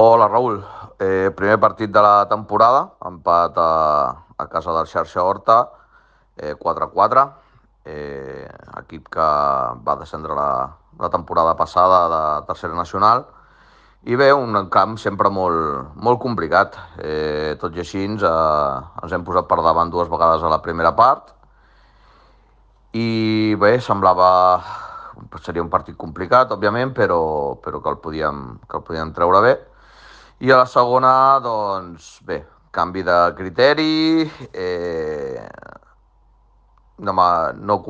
Hola, Raül. Primer partit de la temporada, empat a casa del Xarxa Horta, 4-4. Equip que va descendre la temporada passada de Tercera Nacional. I bé, un camp sempre molt complicat. Tot i així ens hem posat per davant dues vegades a la primera part i bé, semblava seria un partit complicat, òbviament, però que el podíem treure bé. I a la segona, doncs, bé, canvi de criteri, no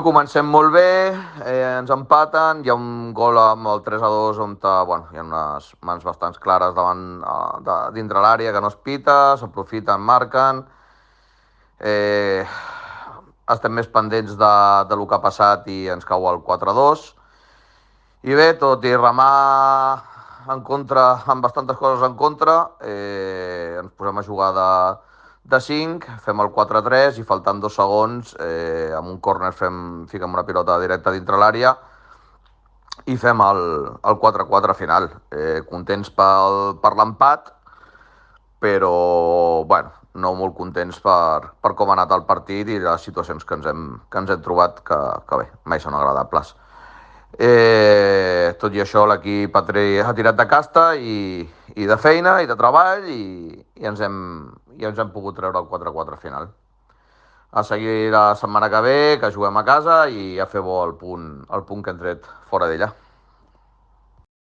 comencem molt bé, ens empaten, hi ha un gol amb el 3-2 on bueno, hi ha unes mans bastants clares dintre l'àrea que no es pita, s'aprofiten, marquen. Eh, Estem més pendents de lo que ha passat i ens cau el 4-2. I bé, tot i remar en contra, amb bastantes coses en contra, ens posem a jugar de 5, fem el 4-3 i faltant 2 segons, amb un córner fiquem una pilota directa dintre l'àrea i fem el 4-4 final. Contents per l'empat, però bueno, no molt contents per com ha anat el partit i les situacions que ens hem trobat, que bé, mai són agradables. Tot i això, l'equip ha tirat de casta i de feina i de treball i ens hem pogut treure el 4-4 final. A seguir la setmana que ve, que juguem a casa i a fer bo el punt que hem tret fora d'ella.